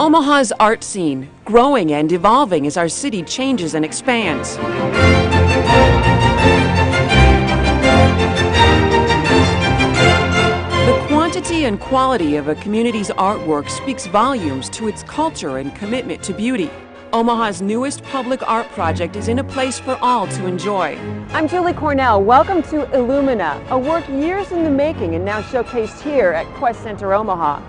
Omaha's art scene, growing and evolving as our city changes and expands. The quantity and quality of a community's artwork speaks volumes to its culture and commitment to beauty. Omaha's newest public art project is in a place for all to enjoy. I'm Julie Cornell. Welcome to Illumina, a work years in the making and now showcased here at Quest Center Omaha.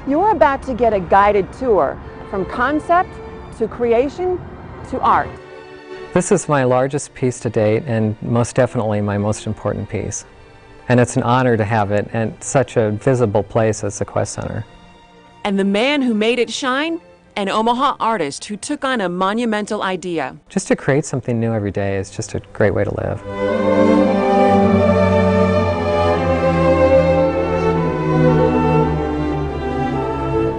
You're about to get a guided tour from concept to creation to art. This is my largest piece to date and most definitely my most important piece. And it's an honor to have it at such a visible place as the Quest Center. And the man who made it shine? An Omaha artist who took on a monumental idea. Just to create something new every day is just a great way to live.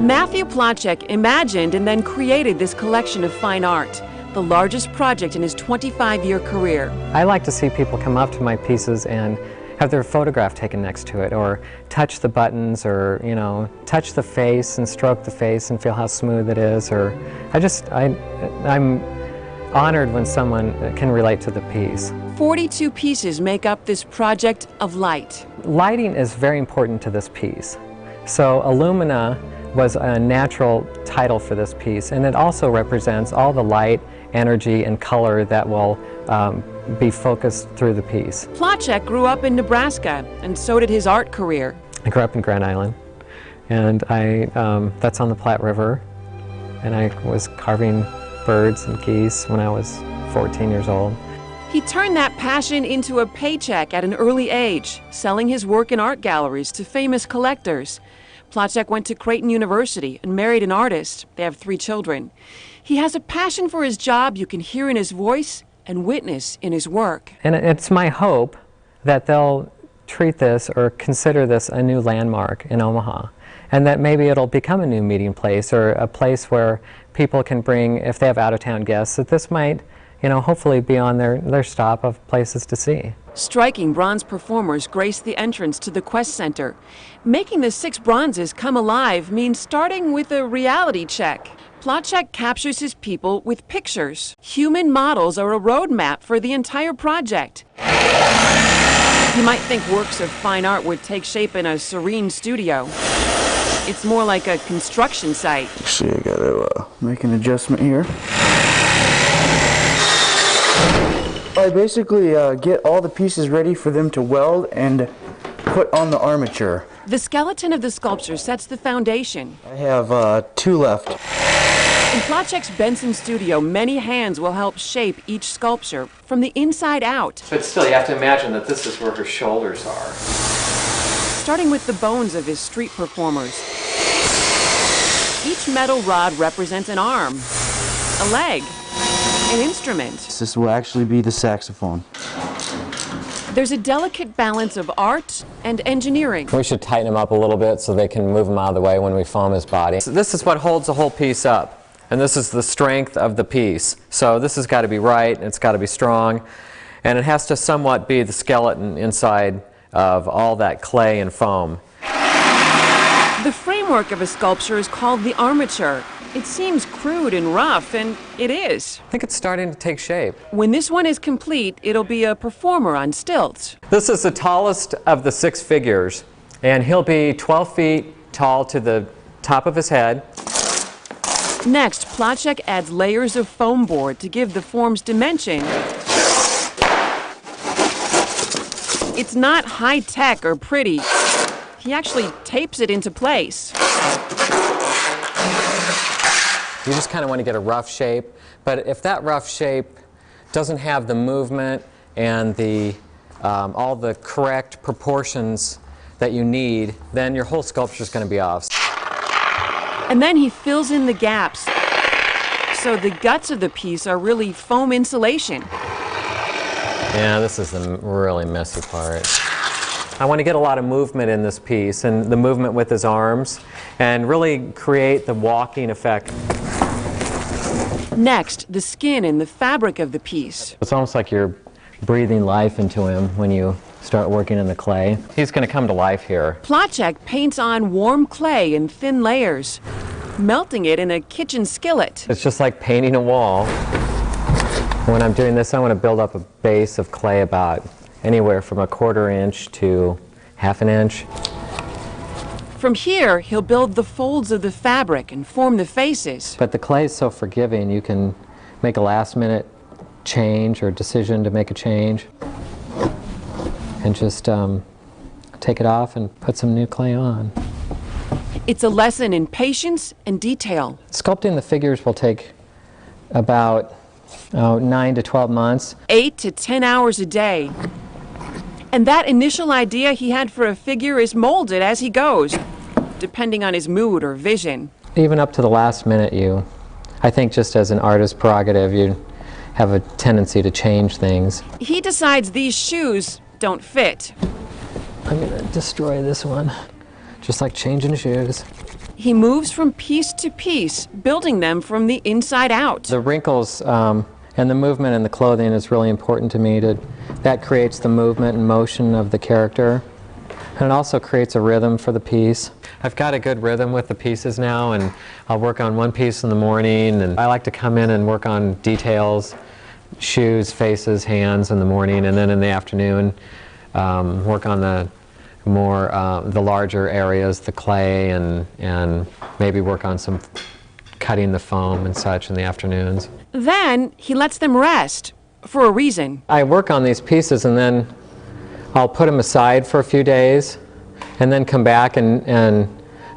Matthew Placzek imagined and then created this collection of fine art, the largest project in his 25-year career. I like to see people come up to my pieces and have their photograph taken next to it, or touch the buttons, or touch the face and stroke the face and feel how smooth it is. Or I'm honored when someone can relate to the piece. 42 pieces make up this project of light. Lighting is very important to this piece. So Illumina was a natural title for this piece, and it also represents all the light, energy, and color that will be focused through the piece. Placzek grew up in Nebraska, and so did his art career. I grew up in Grand Island, and that's on the Platte River, and I was carving birds and geese when I was 14 years old. He turned that passion into a paycheck at an early age, selling his work in art galleries to famous collectors. Placzek went to Creighton University and married an artist. They have 3 children. He has a passion for his job you can hear in his voice and witness in his work. And it's my hope that they'll treat this or consider this a new landmark in Omaha, and that maybe it'll become a new meeting place or a place where people can bring, if they have out-of-town guests, that this might hopefully be on their stop of places to see. Striking bronze performers grace the entrance to the Quest Center. Making the 6 bronzes come alive means starting with a reality check. Placzek captures his people with pictures. Human models are a roadmap for the entire project. You might think works of fine art would take shape in a serene studio. It's more like a construction site. Actually, I gotta make an adjustment here. I basically get all the pieces ready for them to weld and put on the armature. The skeleton of the sculpture sets the foundation. I have 2 left. In Placzek's Benson studio, many hands will help shape each sculpture from the inside out. But still, you have to imagine that this is where her shoulders are. Starting with the bones of his street performers. Each metal rod represents an arm, a leg, an instrument. This will actually be the saxophone. There's a delicate balance of art and engineering. We should tighten him up a little bit so they can move him out of the way when we foam his body. So this is what holds the whole piece up, and this is the strength of the piece. So this has got to be right, and it's got to be strong, and it has to somewhat be the skeleton inside of all that clay and foam. The framework of a sculpture is called the armature. It seems crude and rough, and it is. I think it's starting to take shape. When this one is complete, it'll be a performer on stilts. This is the tallest of the 6 figures, and he'll be 12 feet tall to the top of his head. Next, Placzek adds layers of foam board to give the form's dimension. It's not high-tech or pretty. He actually tapes it into place. You just kind of want to get a rough shape, but if that rough shape doesn't have the movement and all the correct proportions that you need, then your whole sculpture is going to be off. And then he fills in the gaps. So the guts of the piece are really foam insulation. Yeah, this is the really messy part. I want to get a lot of movement in this piece, and the movement with his arms, and really create the walking effect. Next, the skin and the fabric of the piece. It's almost like you're breathing life into him when you start working in the clay. He's going to come to life here. Placzek paints on warm clay in thin layers, melting it in a kitchen skillet. It's just like painting a wall. When I'm doing this, I want to build up a base of clay about anywhere from 1/4 inch to 1/2 inch. From here, he'll build the folds of the fabric and form the faces. But the clay is so forgiving, you can make a last-minute change or decision to make a change and just take it off and put some new clay on. It's a lesson in patience and detail. Sculpting the figures will take about 9 to 12 months. 8 to 10 hours a day. And that initial idea he had for a figure is molded as he goes, depending on his mood or vision. Even up to the last minute, I think just as an artist's prerogative, you have a tendency to change things. He decides these shoes don't fit. I'm going to destroy this one, just like changing shoes. He moves from piece to piece, building them from the inside out. The wrinkles and the movement in the clothing is really important to me. That creates the movement and motion of the character. And it also creates a rhythm for the piece. I've got a good rhythm with the pieces now, and I'll work on one piece in the morning, and I like to come in and work on details, shoes, faces, hands in the morning, and then in the afternoon work on the larger areas, the clay, and maybe work on some cutting the foam and such in the afternoons. Then he lets them rest, for a reason. I work on these pieces and then I'll put them aside for a few days and then come back and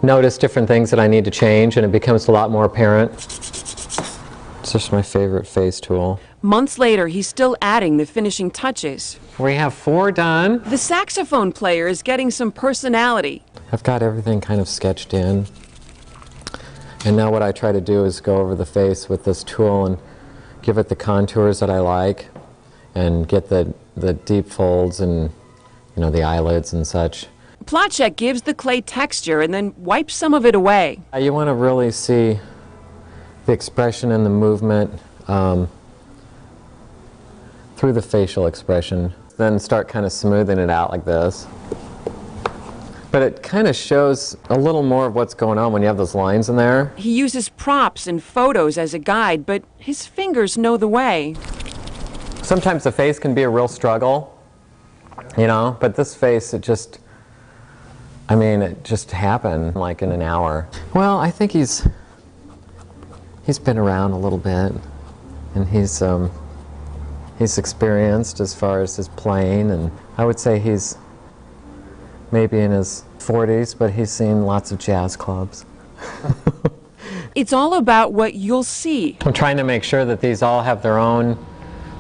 notice different things that I need to change, and it becomes a lot more apparent. It's just my favorite face tool. Months later, he's still adding the finishing touches. We have 4 done. The saxophone player is getting some personality. I've got everything kind of sketched in. And now what I try to do is go over the face with this tool and give it the contours that I like and get the deep folds and, the eyelids and such. Placzek gives the clay texture and then wipes some of it away. You want to really see the expression and the movement through the facial expression. Then start kind of smoothing it out like this. But it kind of shows a little more of what's going on when you have those lines in there. He uses props and photos as a guide, but his fingers know the way. Sometimes the face can be a real struggle, but this face, it just happened like in an hour. Well, I think he's been around a little bit, and he's experienced as far as his playing, and I would say he's maybe in his 40s, but he's seen lots of jazz clubs. It's all about what you'll see. I'm trying to make sure that these all have their own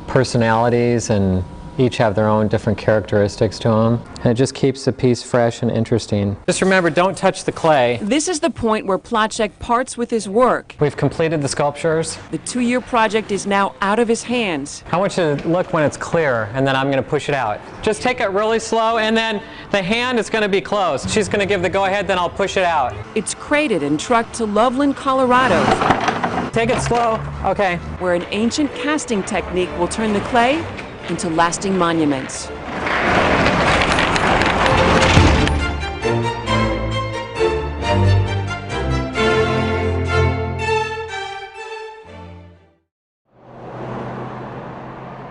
personalities and each have their own different characteristics to them. And it just keeps the piece fresh and interesting. Just remember, don't touch the clay. This is the point where Placzek parts with his work. We've completed the sculptures. The 2-year project is now out of his hands. I want you to look when it's clear, and then I'm going to push it out. Just take it really slow, and then the hand is going to be closed. She's going to give the go-ahead, then I'll push it out. It's crated and trucked to Loveland, Colorado. Take it slow. Okay. Where an ancient casting technique will turn the clay into lasting monuments.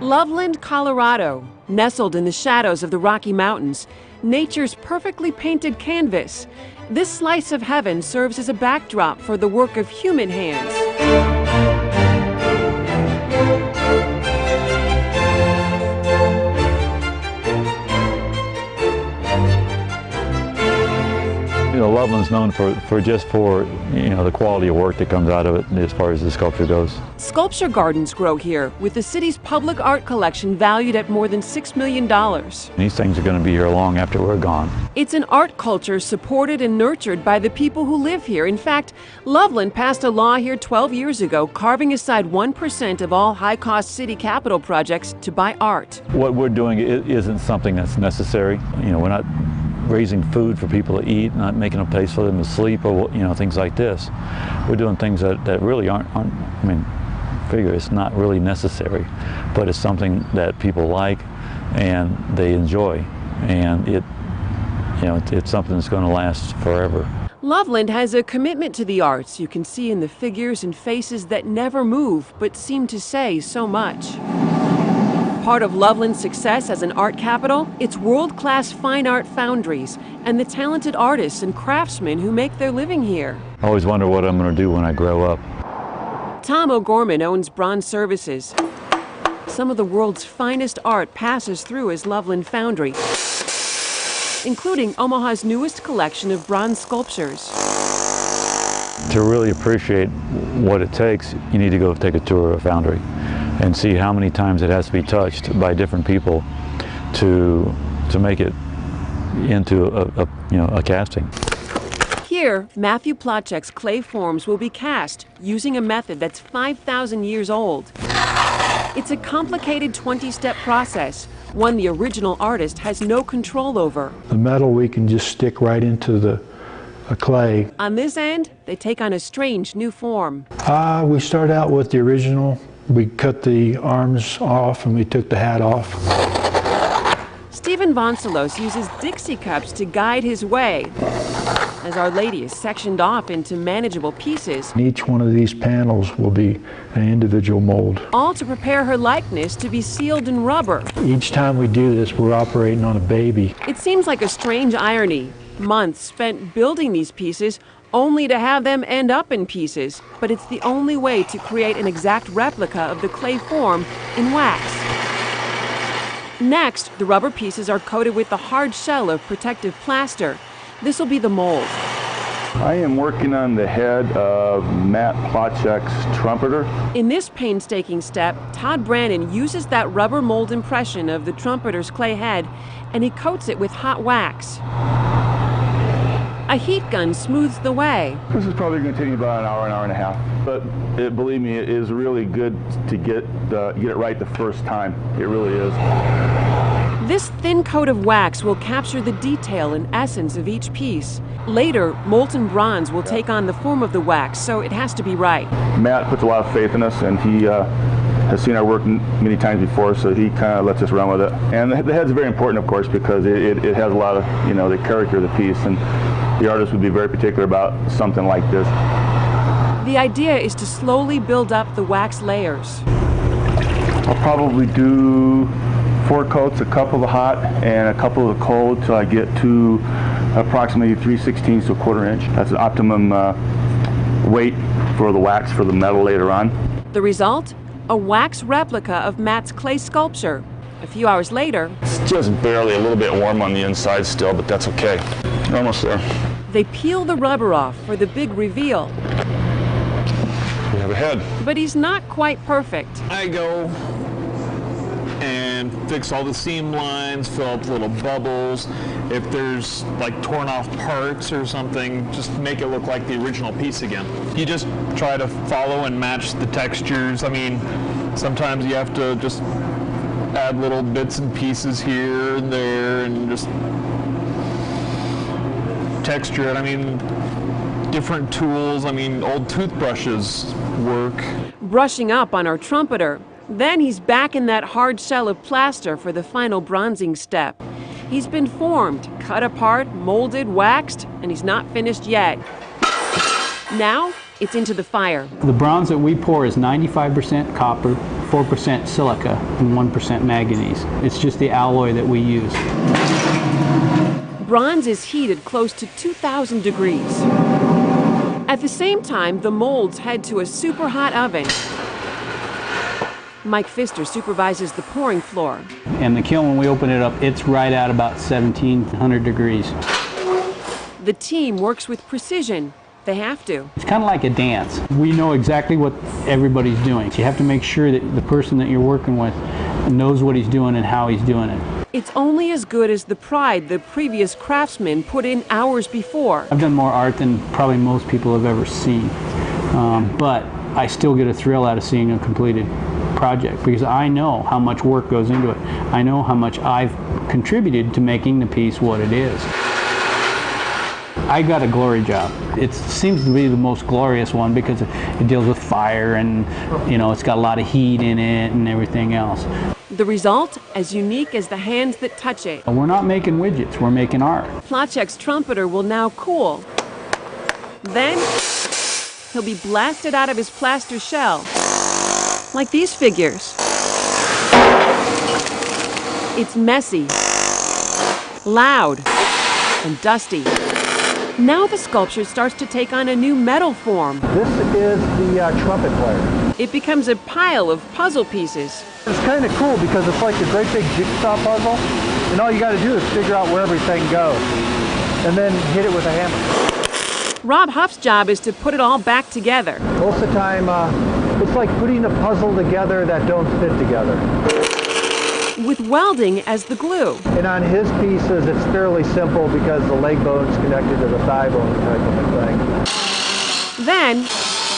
Loveland, Colorado, nestled in the shadows of the Rocky Mountains, nature's perfectly painted canvas. This slice of heaven serves as a backdrop for the work of human hands. Loveland's known for the quality of work that comes out of it as far as the sculpture goes. Sculpture gardens grow here, with the city's public art collection valued at more than $6 million. These things are going to be here long after we're gone. It's an art culture supported and nurtured by the people who live here. In fact, Loveland passed a law here 12 years ago, carving aside 1% of all high-cost city capital projects to buy art. What we're doing isn't something that's necessary. We're not raising food for people to eat, not making a place for them to sleep, or things like this. We're doing things that really aren't figure. It's not really necessary, but it's something that people like and they enjoy, and it's something that's going to last forever. Loveland has a commitment to the arts you can see in the figures and faces that never move but seem to say so much. Part of Loveland's success as an art capital, its world-class fine art foundries and the talented artists and craftsmen who make their living here. I always wonder what I'm going to do when I grow up. Tom O'Gorman owns Bronze Services. Some of the world's finest art passes through his Loveland foundry, including Omaha's newest collection of bronze sculptures. To really appreciate what it takes, you need to go take a tour of a foundry and see how many times it has to be touched by different people to make it into a casting. Here, Matthew Placzek's clay forms will be cast using a method that's 5,000 years old. It's a complicated 20-step process, one the original artist has no control over. The metal we can just stick right into the clay. On this end, they take on a strange new form. We start out with the original. We cut the arms off and we took the hat off. Stephen Vonselos uses Dixie cups to guide his way as Our Lady is sectioned off into manageable pieces. Each one of these panels will be an individual mold. All to prepare her likeness to be sealed in rubber. Each time we do this, we're operating on a baby. It seems like a strange irony. Months spent building these pieces only to have them end up in pieces. But it's the only way to create an exact replica of the clay form in wax. Next, the rubber pieces are coated with the hard shell of protective plaster. This will be the mold. I am working on the head of Matt Placzek's trumpeter. In this painstaking step, Todd Brannon uses that rubber mold impression of the trumpeter's clay head and he coats it with hot wax. A heat gun smooths the way. This is probably going to take me about an hour and a half. But believe me, it is really good to get it right the first time. It really is. This thin coat of wax will capture the detail and essence of each piece. Later, molten bronze will take on the form of the wax, so it has to be right. Matt puts a lot of faith in us, and he has seen our work many times before, so he kind of lets us run with it. And the head's very important, of course, because it has a lot of, the character of the piece, and the artist would be very particular about something like this. The idea is to slowly build up the wax layers. I'll probably do 4 coats, a couple of the hot and a couple of the cold, till I get to approximately 3/16 to a 1/4 inch. That's an optimum weight for the wax for the metal later on. The result? A wax replica of Matt's clay sculpture. A few hours later, It's just barely a little bit warm on the inside still, but that's okay. We're almost there. they peel the rubber off for the big reveal. We have a head. But he's not quite perfect. I go and fix all the seam lines, fill up little bubbles. If there's like torn off parts or something, just make it look like the original piece again. You just try to follow and match the textures. I mean, sometimes you have to just add little bits and pieces here and there and just texture it. I mean, different tools. I mean, old toothbrushes work. Brushing up on our trumpeter. Then he's back in that hard shell of plaster for the final bronzing step. He's been formed, cut apart, molded, waxed, and he's not finished yet. Now, it's into the fire. The bronze that we pour is 95% copper, 4% silica, and 1% manganese. It's just the alloy that we use. Bronze is heated close to 2,000 degrees. At the same time, the molds head to a super hot oven. Mike Pfister supervises the pouring floor. And the kiln, when we open it up, it's right at about 1,700 degrees. The team works with precision. They have to. It's kind of like a dance. We know exactly what everybody's doing. So you have to make sure that the person that you're working with knows what he's doing and how he's doing it. It's only as good as the pride the previous craftsmen put in hours before. I've done more art than probably most people have ever seen. But I still get a thrill out of seeing a completed project because I know how much work goes into it. I know how much I've contributed to making the piece what it is. I got a glory job. It seems to be the most glorious one because it deals with fire and, you know, it's got a lot of heat in it and everything else. The result, as unique as the hands that touch it. We're not making widgets, we're making art. Placzek's trumpeter will now cool. Then, he'll be blasted out of his plaster shell, like these figures. It's messy, loud, and dusty. Now the sculpture starts to take on a new metal form. This is the trumpet player. It becomes a pile of puzzle pieces. It's kind of cool because it's like a great big jigsaw puzzle, and all you got to do is figure out where everything goes, and then hit it with a hammer. Rob Huff's job is to put it all back together. Most of the time, it's like putting a puzzle together that don't fit together. With welding as the glue. And on his pieces, it's fairly simple because the leg bone's connected to the thigh bone type of a thing. Then,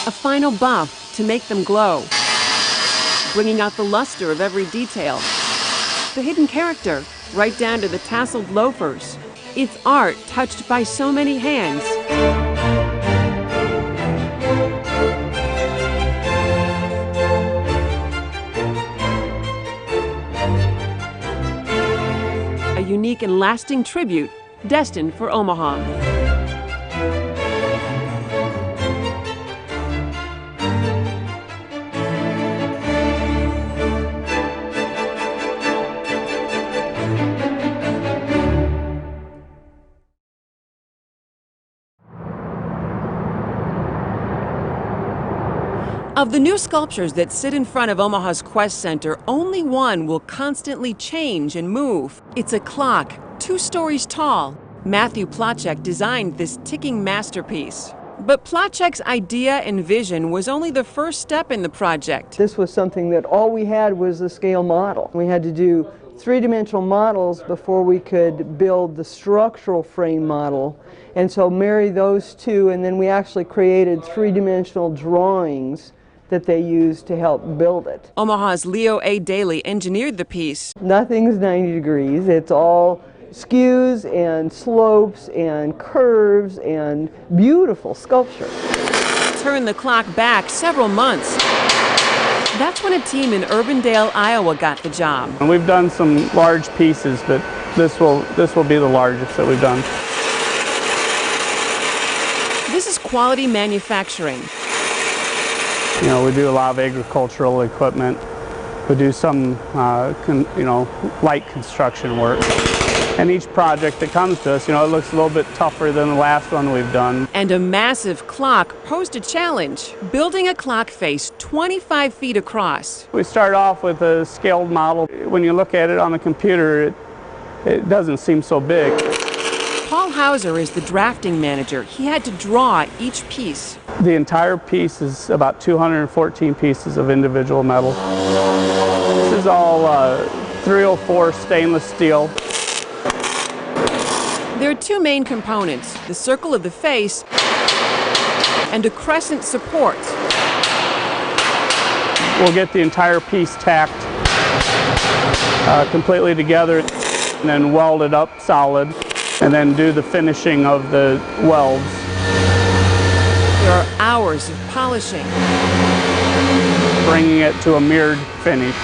a final buff to make them glow, bringing out the luster of every detail. The hidden character, right down to the tasseled loafers. It's art touched by so many hands. A unique and lasting tribute destined for Omaha. Of the new sculptures that sit in front of Omaha's Quest Center, only one will constantly change and move. It's a clock, 2 stories tall. Matthew Placzek designed this ticking masterpiece. But Placzek's idea and vision was only the first step in the project. This was something that all we had was the scale model. We had to do 3-dimensional models before we could build the structural frame model. And so marry those two, and then we actually created 3-dimensional drawings that they used to help build it. Omaha's Leo A. Daly engineered the piece. Nothing's 90 degrees. It's all skews and slopes and curves and beautiful sculpture. Turn the clock back several months. That's when a team in Urbandale, Iowa got the job. And we've done some large pieces, but this will be the largest that we've done. This is quality manufacturing. You know, we do a lot of agricultural equipment. We do some, light construction work. And each project that comes to us, you know, it looks a little bit tougher than the last one we've done. And a massive clock posed a challenge, building a clock face 25 feet across. We start off with a scaled model. When you look at it on the computer, it doesn't seem so big. Paul Hauser is the drafting manager. He had to draw each piece. The entire piece is about 214 pieces of individual metal. This is all 304 stainless steel. There are 2 main components, the circle of the face and a crescent support. We'll get the entire piece tacked completely together and then weld it up solid and then do the finishing of the welds. There are hours of polishing, bringing it to a mirrored finish.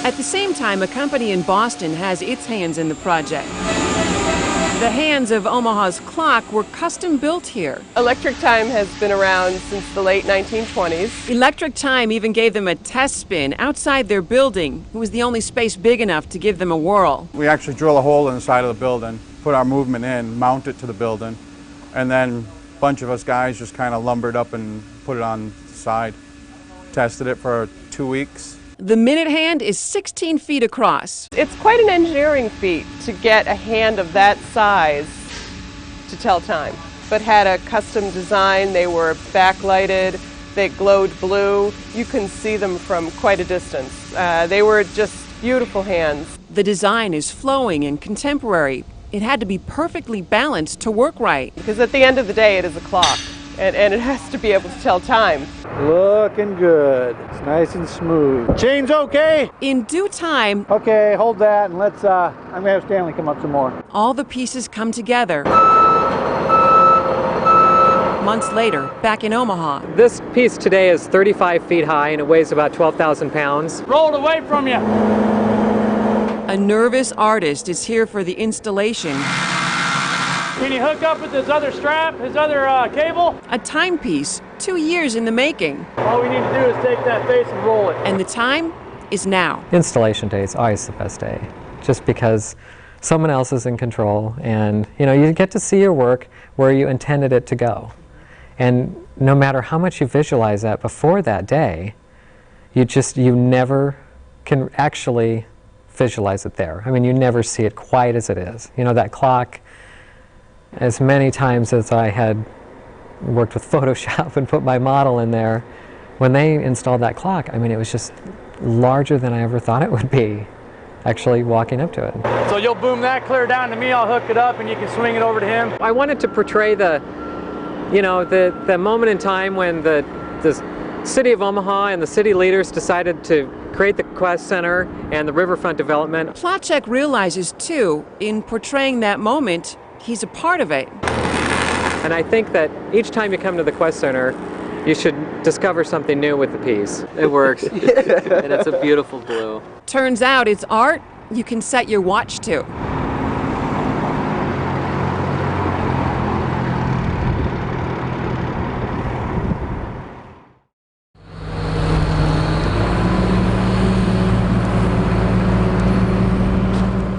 At the same time, a company in Boston has its hands in the project. The hands of Omaha's clock were custom built here. Electric Time has been around since the late 1920s. Electric Time even gave them a test spin outside their building. It was the only space big enough to give them a whirl. We actually drill a hole in the side of the building, put our movement in, mount it to the building, and then a bunch of us guys just kind of lumbered up and put it on the side. Tested it for 2 weeks. The minute hand is 16 feet across. It's quite an engineering feat to get a hand of that size to tell time, but had a custom design. They were backlighted, they glowed blue. You can see them from quite a distance. They were just beautiful hands. The design is flowing and contemporary. It had to be perfectly balanced to work right. Because at the end of the day, it is a clock. and it has to be able to tell time. Looking good. It's nice and smooth. Chain's okay? In due time, Okay, hold that and let's, I'm gonna have Stanley come up some more. all the pieces come together. Months later, back in Omaha, This piece today is 35 feet high and it weighs about 12,000 pounds. Rolled away from you. a nervous artist is here for the installation. Can you hook up with his other strap, his other cable? A timepiece, 2 years in the making. All we need to do is take that face and roll it. And the time is now. Installation day is always the best day, just because someone else is in control, and you get to see your work where you intended it to go. And no matter how much you visualize that before that day, you never can actually visualize it there. I mean, you never see it quite as it is. That clock, as many times as I had worked with Photoshop and put my model in there, when they installed that clock, I mean, it was just larger than I ever thought it would be, actually walking up to it. So you'll boom that clear down to me, I'll hook it up and you can swing it over to him. I wanted to portray the moment in time when the city of Omaha and the city leaders decided to create the Quest Center and the riverfront development. Placzek realizes, too, in portraying that moment, he's a part of it. And I think that each time you come to the Quest Center, you should discover something new with the piece. It works, and it's a beautiful blue. Turns out it's art you can set your watch to.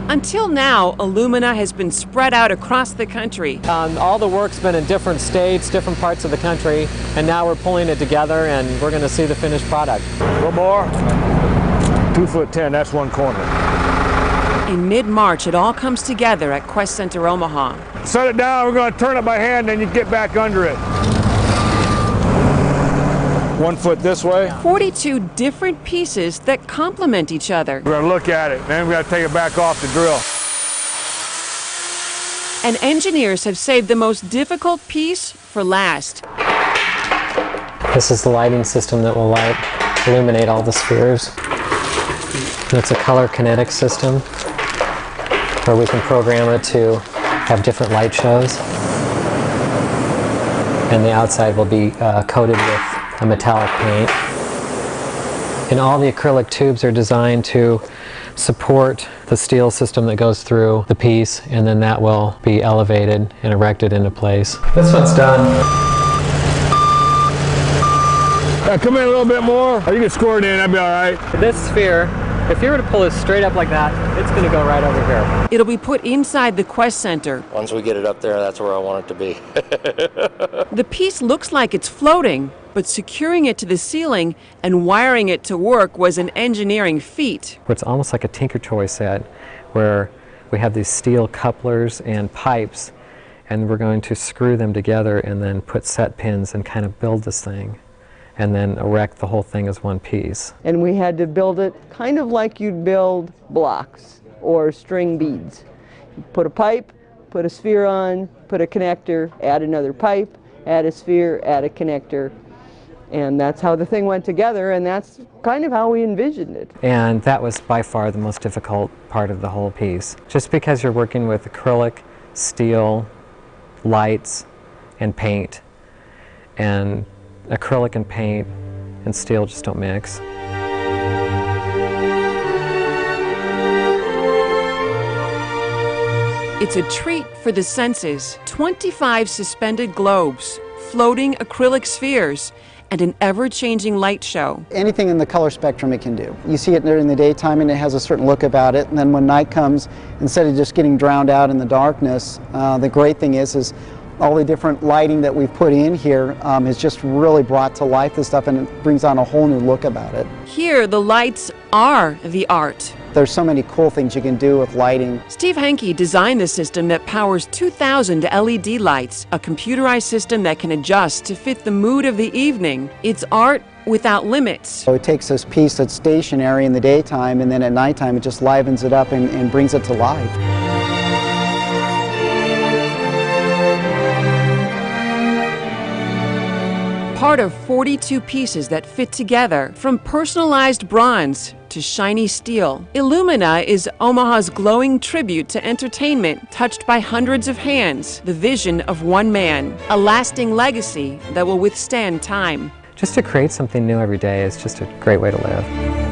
Until now, Illumina has been spread out across the country. All the work's been in different states, different parts of the country, and now we're pulling it together and we're going to see the finished product. One more. 2'10", that's one corner. In mid-March, it all comes together at Quest Center Omaha. Set it down, we're going to turn it by hand, then you get back under it. 1 foot this way. 42 different pieces that complement each other. We're going to look at it, then we got to take it back off the drill. And engineers have saved the most difficult piece for last. This is the lighting system that will illuminate all the spheres. It's a color kinetic system where we can program it to have different light shows. And the outside will be coated with a metallic paint. And all the acrylic tubes are designed to support the steel system that goes through the piece, and then that will be elevated and erected into place. This one's done. Come in a little bit more. You can score it in, that'd be all right. This sphere, if you were to pull it straight up like that, it's going to go right over here. It'll be put inside the Quest Center. Once we get it up there, that's where I want it to be. The piece looks like it's floating, but securing it to the ceiling and wiring it to work was an engineering feat. It's almost like a Tinker Toy set where we have these steel couplers and pipes, and we're going to screw them together and then put set pins and kind of build this thing, and then erect the whole thing as one piece. And we had to build it kind of like you'd build blocks or string beads. You put a pipe, put a sphere on, put a connector, add another pipe, add a sphere, add a connector. And that's how the thing went together, and that's kind of how we envisioned it. And that was by far the most difficult part of the whole piece. Just because you're working with acrylic, steel, lights, and paint. And acrylic and paint and steel just don't mix. It's a treat for the senses. 25 suspended globes, floating acrylic spheres, and an ever-changing light show. Anything in the color spectrum it can do. You see it during the daytime and it has a certain look about it, and then when night comes, instead of just getting drowned out in the darkness, the great thing is all the different lighting that we've put in here has just really brought to life this stuff, and it brings on a whole new look about it. Here, the lights are the art. There's so many cool things you can do with lighting. Steve Henke designed the system that powers 2,000 LED lights, a computerized system that can adjust to fit the mood of the evening. It's art without limits. So it takes this piece that's stationary in the daytime, and then at nighttime it just livens it up and brings it to life. part of 42 pieces that fit together, from personalized bronze to shiny steel. Illumina is Omaha's glowing tribute to entertainment, touched by hundreds of hands, the vision of one man, a lasting legacy that will withstand time. Just to create something new every day is just a great way to live.